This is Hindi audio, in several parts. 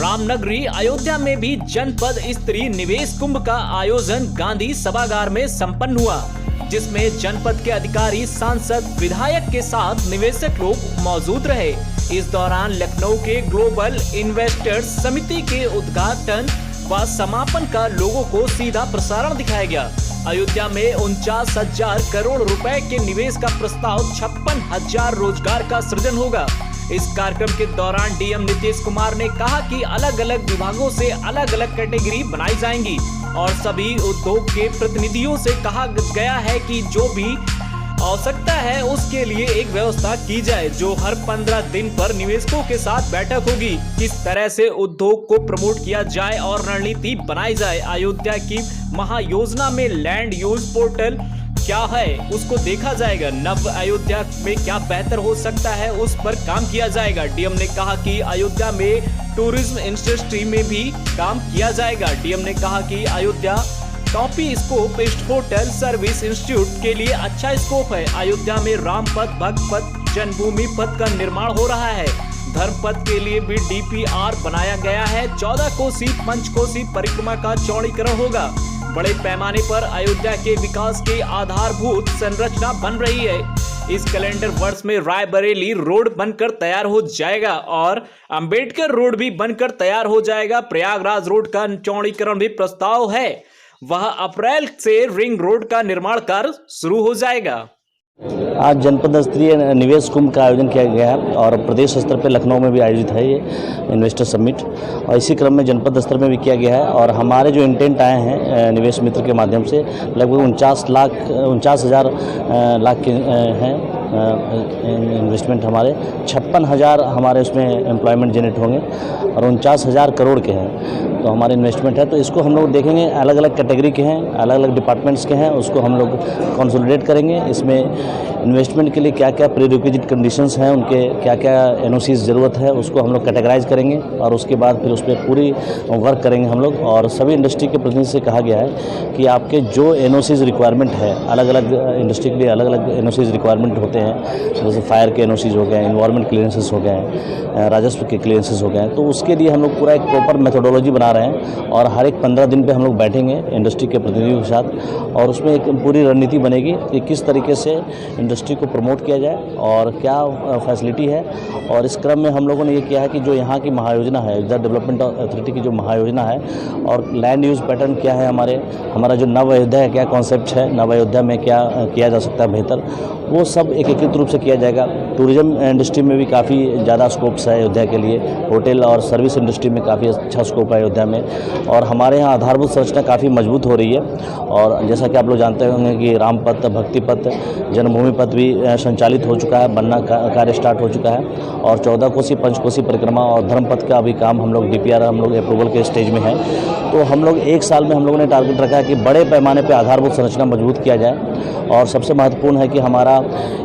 रामनगरी अयोध्या में भी जनपद स्तरीय निवेश कुंभ का आयोजन गांधी सभागार में संपन्न हुआ, जिसमें जनपद के अधिकारी, सांसद, विधायक के साथ निवेशक लोग मौजूद रहे। इस दौरान लखनऊ के ग्लोबल इन्वेस्टर्स समिति के उद्घाटन व समापन का लोगों को सीधा प्रसारण दिखाया गया। अयोध्या में 49,000 करोड़ रुपए के निवेश का प्रस्ताव, 56,000 रोजगार का सृजन होगा। इस कार्यक्रम के दौरान डीएम नीतीश कुमार ने कहा कि अलग अलग विभागों से अलग अलग कैटेगरी बनाई जाएंगी और सभी उद्योग के प्रतिनिधियों से कहा गया है कि जो भी आवश्यकता है उसके लिए एक व्यवस्था की जाए, जो हर 15 दिन पर निवेशकों के साथ बैठक होगी। किस तरह से उद्योग को प्रमोट किया जाए और रणनीति बनाई जाए। अयोध्या की महायोजना में लैंड यूज पोर्टल क्या है उसको देखा जाएगा। नव अयोध्या में क्या बेहतर हो सकता है उस पर काम किया जाएगा। डीएम ने कहा कि अयोध्या में टूरिज्म इंडस्ट्री में भी काम किया जाएगा। डीएम ने कहा कि अयोध्या टॉपी स्कोप होटल सर्विस इंस्टीट्यूट के लिए अच्छा स्कोप है। अयोध्या में राम पथ, भक्त पथ, जन्मभूमि पथ का निर्माण हो रहा है। धर्म पथ के लिए भी डीपीआर बनाया गया है। 14 कोसी पंचकोसी परिक्रमा का चौड़ीकरण होगा। बड़े पैमाने पर अयोध्या के विकास की आधारभूत संरचना बन रही है। इस कैलेंडर वर्ष में रायबरेली रोड बनकर तैयार हो जाएगा और अंबेडकर रोड भी बनकर तैयार हो जाएगा। प्रयागराज रोड का चौड़ीकरण भी प्रस्ताव है। वह अप्रैल से रिंग रोड का निर्माण कार्य शुरू हो जाएगा। आज जनपद स्तरीय निवेश कुंभ का आयोजन किया गया है और प्रदेश स्तर पर लखनऊ में भी आयोजित है ये इन्वेस्टर समिट, और इसी क्रम में जनपद स्तर में भी किया गया है। और हमारे जो इंटेंट आए हैं निवेश मित्र के माध्यम से लगभग 49,000 लाख के हैं इन्वेस्टमेंट हमारे। 56,000 हमारे उसमें एम्प्लॉयमेंट जनरेट होंगे और 49,000 करोड़ के हैं तो हमारे इन्वेस्टमेंट है। तो इसको हम लोग देखेंगे, अलग अलग कैटेगरी के हैं, अलग अलग डिपार्टमेंट्स के हैं, उसको हम लोग कंसोलिडेट करेंगे। इसमें इन्वेस्टमेंट के लिए क्या क्या प्रीरिक्विजिट कंडीशंस हैं, उनके क्या क्या एनओसीज ज़रूरत है, उसको हम लोग कैटेगराइज करेंगे और उसके बाद फिर उस पर पूरी वर्क करेंगे हम लोग। और सभी इंडस्ट्री के प्रतिनिधि से कहा गया है कि आपके जो एनओसीज रिक्वायरमेंट है, अलग अलग इंडस्ट्री के लिए अलग अलग एनओसीज रिक्वायरमेंट होते हैं, जैसे फायर के एनओसीज हो गए, इन्वायरमेंट क्लियरेंसेस हो गए, राजस्व के क्लियरेंसेस हो गए, तो उसके लिए हम लोग पूरा एक प्रॉपर मेथोडोलॉजी बना रहे हैं और हर एक 15 दिन पे हम लोग बैठेंगे इंडस्ट्री के प्रतिनिधियों के साथ और उसमें एक पूरी रणनीति बनेगी कि किस तरीके से इंडस्ट्री को प्रमोट किया जाए और क्या फैसिलिटी है। और इस क्रम में हम लोगों ने ये किया है कि जो यहाँ की महायोजना है, अयोध्या डेवलपमेंट अथॉरिटी की जो महायोजना है और लैंड यूज पैटर्न क्या है, हमारा जो नव अयोध्या है क्या कॉन्सेप्ट है, नव अयोध्या में क्या किया जा सकता है बेहतर, वो सब एकीकृत रूप से किया जाएगा। टूरिज्म इंडस्ट्री में भी काफ़ी ज़्यादा स्कोप्स है अयोध्या के लिए, होटल और सर्विस इंडस्ट्री में काफ़ी अच्छा स्कोप है अयोध्या में। और हमारे यहाँ आधारभूत संरचना काफ़ी मजबूत हो रही है और जैसा कि आप लोग जानते होंगे कि राम पथ, भक्ति पथ, जन्मभूमि पथ भी संचालित हो चुका है, बनना कार्य स्टार्ट हो चुका है और 14 कोसी पंचकोसी परिक्रमा और धर्म पथ का भी काम हम लोग डीपीआर हम लोग अप्रूवल के स्टेज में है। तो हम लोग एक साल में हम लोगों ने टारगेट रखा है कि बड़े पैमाने पर आधारभूत संरचना मजबूत किया जाए। और सबसे महत्वपूर्ण है कि हमारा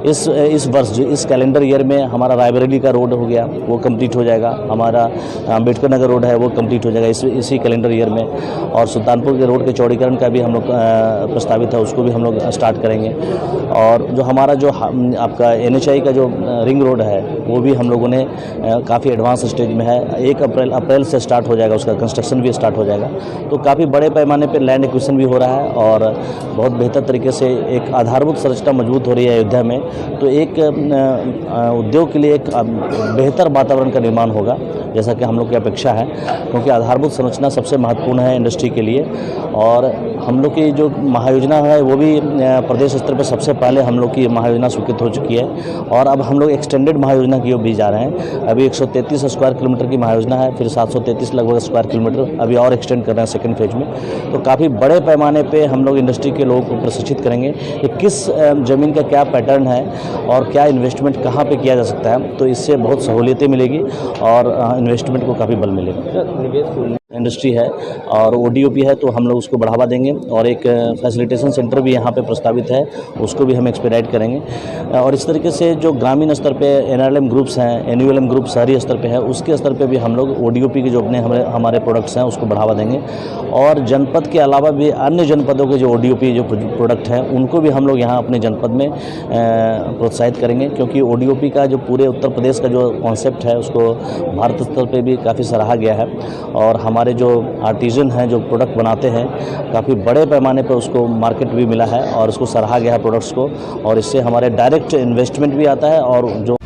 इस वर्ष जो इस कैलेंडर ईयर में हमारा रायबरेली का रोड हो गया, वो कंप्लीट हो जाएगा। हमारा अम्बेडकर नगर रोड है वो कंप्लीट हो जाएगा इसी कैलेंडर ईयर में। और सुल्तानपुर के रोड के चौड़ीकरण का भी हम लोग प्रस्तावित है, उसको भी हम लोग स्टार्ट करेंगे। और जो हमारा जो आपका NHI का जो रिंग रोड है वो भी हम लोगों ने काफ़ी एडवांस स्टेज में है। 1 अप्रैल से स्टार्ट हो जाएगा, उसका कंस्ट्रक्शन भी स्टार्ट हो जाएगा। तो काफ़ी बड़े पैमाने पर लैंड एक्विजिशन भी हो रहा है और बहुत बेहतर तरीके से एक आधारभूत संरचना मजबूत हो रही है अयोध्या में। तो एक उद्योग के लिए एक बेहतर वातावरण का निर्माण होगा जैसा कि हम लोग की अपेक्षा है, क्योंकि आधारभूत संरचना सबसे महत्वपूर्ण है इंडस्ट्री के लिए। और हम लोग की जो महायोजना है वो भी प्रदेश स्तर पर सबसे पहले हम लोग की महायोजना स्वीकृत हो चुकी है और अब हम लोग एक्सटेंडेड महायोजना की ओर भी जा रहे हैं। अभी 133 स्क्वायर किलोमीटर की महायोजना है, फिर 733 लगभग स्क्वायर किलोमीटर अभी और एक्सटेंड कर रहे हैं सेकेंड फेज में। तो काफ़ी बड़े पैमाने पर हम लोग इंडस्ट्री के लोगों को प्रशिक्षित करेंगे कि किस ज़मीन का क्या पैटर्न है और क्या इन्वेस्टमेंट कहाँ पे किया जा सकता है। तो इससे बहुत सहूलियतें मिलेगी और इन्वेस्टमेंट को काफ़ी बल मिलेगा। इंडस्ट्री है और ODOP है, तो हम लोग उसको बढ़ावा देंगे और एक फैसिलिटेशन सेंटर भी यहाँ पे प्रस्तावित है, उसको भी हम एक्सपेडाइट करेंगे। और इस तरीके से जो ग्रामीण स्तर पे NRLM ग्रुप्स हैं, NULM ग्रुप शहरी स्तर पे है, उसके स्तर पे भी हम लोग ODOP के जो अपने हमारे प्रोडक्ट्स हैं उसको बढ़ावा देंगे। और जनपद के अलावा भी अन्य जनपदों के जो ODOP जो प्रोडक्ट हैं उनको भी हम लोग यहाँ अपने जनपद में प्रोत्साहित करेंगे, क्योंकि ODOP का जो पूरे उत्तर प्रदेश का जो कॉन्सेप्ट है उसको भारत स्तर पे भी काफ़ी सराहा गया है। और हमारे जो आर्टिजन हैं जो प्रोडक्ट बनाते हैं काफ़ी बड़े पैमाने पर उसको मार्केट भी मिला है और उसको सराहा गया है प्रोडक्ट्स को, और इससे हमारे डायरेक्ट इन्वेस्टमेंट भी आता है और जो